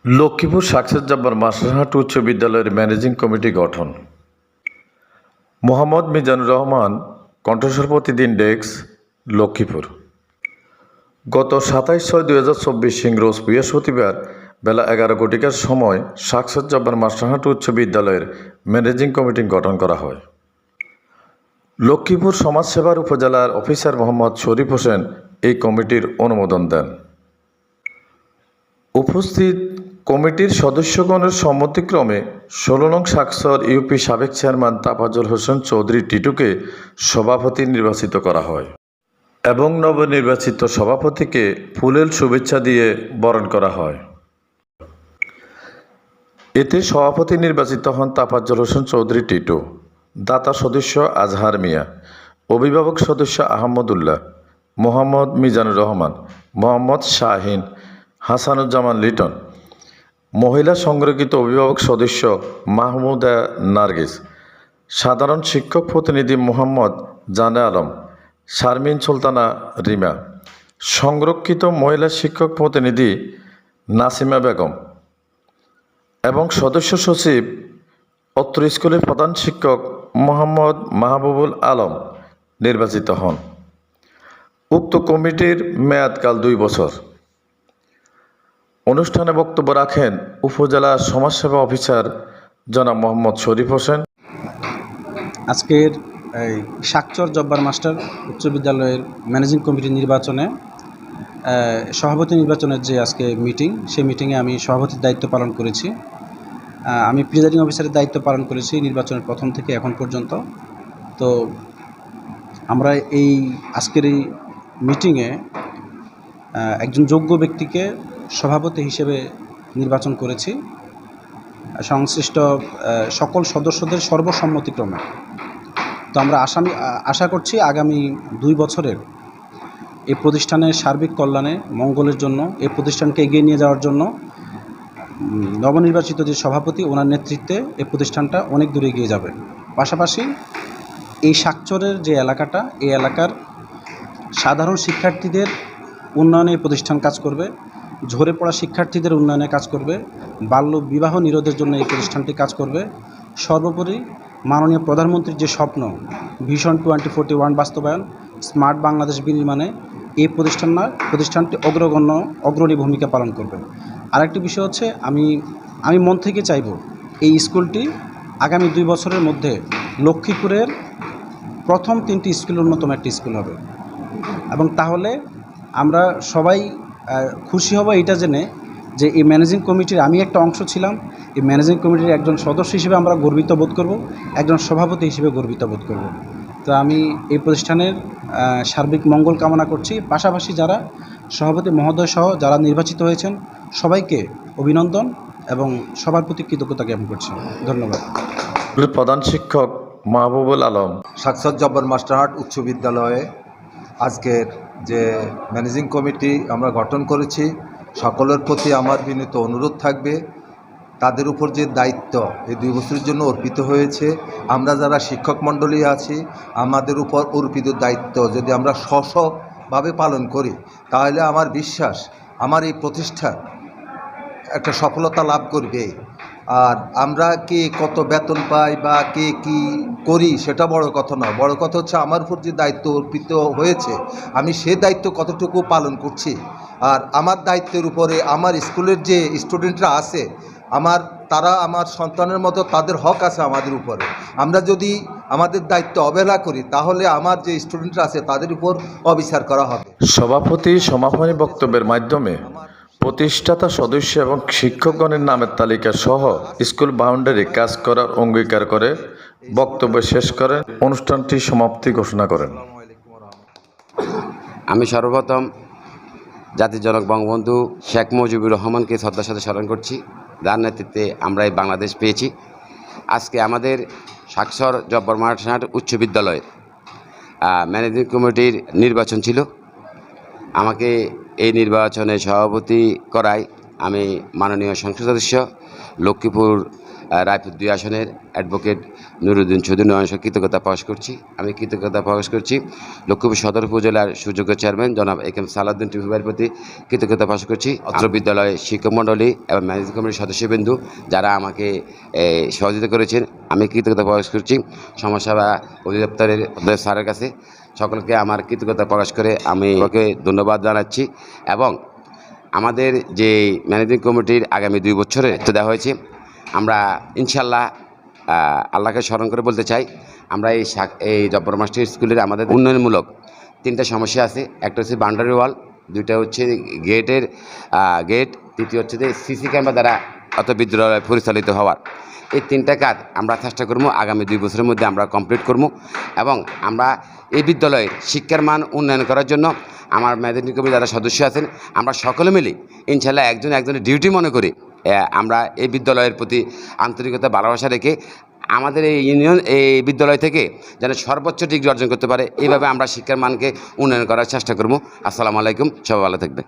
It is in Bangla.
লক্ষ্মীপুর সাকসেস জব্বার মাস্টারহাট উচ্চ বিদ্যালয়ের ম্যানেজিং কমিটি গঠন। মোহাম্মদ মিজানুর রহমান, কণ্ঠস্বর প্রতিদিন ডেস্ক, লক্ষ্মীপুর। গত 27/6/2024 রোজ বৃহস্পতিবার বেলা 11 সময় সাকসেস জব্বার মাস্টারহাট উচ্চ বিদ্যালয়ের ম্যানেজিং কমিটি গঠন করা হয়। লক্ষ্মীপুর সমাজসেবার উপজেলার অফিসার মোহাম্মদ শরীফ হোসেন এই কমিটির অনুমোদন দেন। উপস্থিত কমিটির সদস্যগণের সম্মতিক্রমে 16 নং সাকসর ইউপি সাবেক চেয়ারম্যান তাফাজ্জল হোসেন চৌধুরী টিটুকে সভাপতি নির্বাচিত করা হয় এবং নবনির্বাচিত সভাপতিকে ফুলেল শুভেচ্ছা দিয়ে বরণ করা হয়। এতে সভাপতি নির্বাচিত হন তাফাজ্জল হোসেন চৌধুরী টিটু, দাতা সদস্য আজহার মিয়া, অভিভাবক সদস্য আহমদুল্লাহ, মোহাম্মদ মিজানুর রহমান, মোহাম্মদ শাহিন, হাসানুজ্জামান লিটন, মহিলা সংরক্ষিত অভিভাবক সদস্য মাহমুদা নার্গিস, সাধারণ শিক্ষক প্রতিনিধি মোহাম্মদ জানে আলম, শারমিন সুলতানা রিমা, সংরক্ষিত মহিলা শিক্ষক প্রতিনিধি নাসিমা বেগম এবং সদস্য সচিব অত্র স্কুলের প্রধান শিক্ষক মোহাম্মদ মাহবুবুল আলম নির্বাচিত হন। উক্ত কমিটির মেয়াদকাল 2 বছর। অনুষ্ঠানে বক্তব্য রাখেন উপজেলা সমাজসেবা অফিসার জনাব মোহাম্মদ শরীফ হোসেন। আজকের এই সাকচর জব্বার মাস্টার উচ্চ বিদ্যালয়ের ম্যানেজিং কমিটির নির্বাচনে সভাপতি নির্বাচনের যে আজকে মিটিং, সেই মিটিংয়ে আমি সভাপতির দায়িত্ব পালন করেছি। আমি প্রিজাইডিং অফিসারের দায়িত্ব পালন করেছি নির্বাচনের প্রথম থেকে এখন পর্যন্ত। তো আমরা এই আজকের এই মিটিংয়ে একজন যোগ্য ব্যক্তিকে সভাপতি হিসেবে নির্বাচন করেছি সংশ্লিষ্ট সকল সদস্যদের সর্বসম্মতিক্রমে। তো আমরা আশা করছি আগামী 2 বছরের এই প্রতিষ্ঠানের সার্বিক কল্যাণে মঙ্গলের জন্য, এই প্রতিষ্ঠানকে এগিয়ে নিয়ে যাওয়ার জন্য নবনির্বাচিত যে সভাপতি, ওনার নেতৃত্বে এই প্রতিষ্ঠানটা অনেক দূরে এগিয়ে যাবে। পাশাপাশি এই সাকচরের যে এলাকাটা, এই এলাকার সাধারণ শিক্ষার্থীদের উন্নয়নে এই প্রতিষ্ঠান কাজ করবে, ঝরে পড়া শিক্ষার্থীদের উন্নয়নে কাজ করবে, বাল্য বিবাহ নিরোধের জন্য এই প্রতিষ্ঠানটি কাজ করবে। সর্বোপরি মাননীয় প্রধানমন্ত্রীর যে স্বপ্ন ভিশন 2041 বাস্তবায়ন, স্মার্ট বাংলাদেশ বিনির্মাণে এই প্রতিষ্ঠানটি অগ্রণী ভূমিকা পালন করবে। আরেকটি বিষয় হচ্ছে আমি মন থেকে চাইব এই স্কুলটি আগামী 2 বছরের মধ্যে লক্ষ্মীপুরের প্রথম 3টি স্কুলের অন্যতম একটি স্কুল হবে। এবং তাহলে আমরা সবাই খুশি হব এইটা জেনে যে এই ম্যানেজিং কমিটির আমি একটা অংশ ছিলাম। এই ম্যানেজিং কমিটির একজন সদস্য হিসেবে আমরা গর্বিত বোধ করব, একজন সভাপতি হিসেবে গর্বিত বোধ করব। তো আমি এই প্রতিষ্ঠানের সার্বিক মঙ্গল কামনা করছি। পাশাপাশি যারা সভাপতি মহোদয় সহ যারা নির্বাচিত হয়েছেন সবাইকে অভিনন্দন এবং সবার প্রতি কৃতজ্ঞতা জ্ঞাপন করছি। ধন্যবাদ। প্রধান শিক্ষক মাহবুবুল আলম। সাকসর জব্বার মাস্টারহাট উচ্চ বিদ্যালয়ে আজকের যে ম্যানেজিং কমিটি আমরা গঠন করেছি, সকলের প্রতি আমার বিনীত অনুরোধ থাকবে, তাদের উপর যে দায়িত্ব এই 2 বছরের জন্য অর্পিত হয়েছে, আমরা যারা শিক্ষক মণ্ডলী আছি আমাদের উপর অর্পিত দায়িত্ব যদি আমরা স্বভাবে পালন করি, তাহলে আমার বিশ্বাস আমার এই প্রতিষ্ঠান একটা সফলতা লাভ করবে। আর আমরা কে কত বেতন পাই বা কে কি করি সেটা বড় কথা নয়, বড় কথা হচ্ছে আমার উপর যে দায়িত্ব অর্পিত হয়েছে আমি সে দায়িত্ব কতটুকু পালন করছি। আর আমার দায়িত্বের উপরে আমার স্কুলের যে স্টুডেন্টরা আছে তারা আমার সন্তানের মতো, তাদের হক আছে আমাদের উপরে। আমরা যদি আমাদের দায়িত্ব অবহেলা করি তাহলে আমার যে স্টুডেন্টরা আছে তাদের উপর অবিচার করা হবে। সভাপতি সমাপনী বক্তব্যের মাধ্যমে প্রতিষ্ঠাতা সদস্য এবং শিক্ষকগণের নামের তালিকা সহ স্কুল বাউন্ডারি কাজ করার অঙ্গীকার করে বক্তব্য শেষ করেন, অনুষ্ঠানটি সমাপ্তি ঘোষণা করেন। আমি সর্বপ্রথম জাতির জনক বঙ্গবন্ধু শেখ মুজিবুর রহমানকে শ্রদ্ধার সাথে স্মরণ করছি, যার নেতৃত্বে আমরা এই বাংলাদেশ পেয়েছি। আজকে আমাদের সাকচর জব্বার মাস্টারহাট উচ্চ বিদ্যালয়ে ম্যানেজিং কমিটির নির্বাচন ছিল। আমাকে এই নির্বাচনে সভাপতি করায় আমি মাননীয় সংসদ সদস্য লক্ষ্মীপুর রায়পুর 2 আসনের অ্যাডভোকেট নুরুদ্দিন চৌধুরী নয়নসহ কৃতজ্ঞতা প্রকাশ করছি। আমি কৃতজ্ঞতা প্রকাশ করছি লক্ষ্মীপুর সদর উপজেলার সুযোগ্য চেয়ারম্যান জনাব একেএম সালাউদ্দিন টিপু ভাইয়ের প্রতি কৃতজ্ঞতা প্রকাশ করছি। অত্র বিদ্যালয়ের শিক্ষক মণ্ডলী এবং ম্যানেজিং কমিটির সদস্যবৃন্দু যারা আমাকে সহযোগিতা করেছেন, আমি কৃতজ্ঞতা প্রকাশ করছি। সমাজসেবা অধিদপ্তরের স্যারের কাছে সকলকে আমার কৃতজ্ঞতা প্রকাশ করে আমি ওকে ধন্যবাদ জানাচ্ছি। এবং আমাদের যে ম্যানেজিং কমিটির আগামী 2 বছরের দায়িত্ব দেওয়া হয়েছে, আমরা ইনশাল্লাহ আল্লাহকে স্মরণ করে বলতে চাই, আমরা এই জব্বর মাস্টার স্কুলের আমাদের উন্নয়নমূলক 3টা সমস্যা আছে। একটা হচ্ছে বাউন্ডারি ওয়াল, 2টা হচ্ছে গেট, তৃতীয় হচ্ছে যে সিসি ক্যামেরা দ্বারা অত বিদ্যালয় পরিচালিত হওয়ার। এই 3টা কাজ আমরা চেষ্টা করবো আগামী 2 বছরের মধ্যে আমরা কমপ্লিট করবো। এবং আমরা এই বিদ্যালয়ের শিক্ষার মান উন্নয়ন করার জন্য আমার ম্যানেজিং কমিটির যারা সদস্য আছেন, আমরা সকলে মিলে ইনশাল্লাহ একজনের ডিউটি মনে করি আমরা এই বিদ্যালয়ের প্রতি আন্তরিকতা ভালোবাসা রেখে আমাদের এই বিদ্যালয় থেকে যেন সর্বোচ্চ ডিগ্রি অর্জন করতে পারে, এইভাবে আমরা শিক্ষার মানকে উন্নয়ন করার চেষ্টা করব। আসসালামু আলাইকুম, সবাই ভালো থাকবে।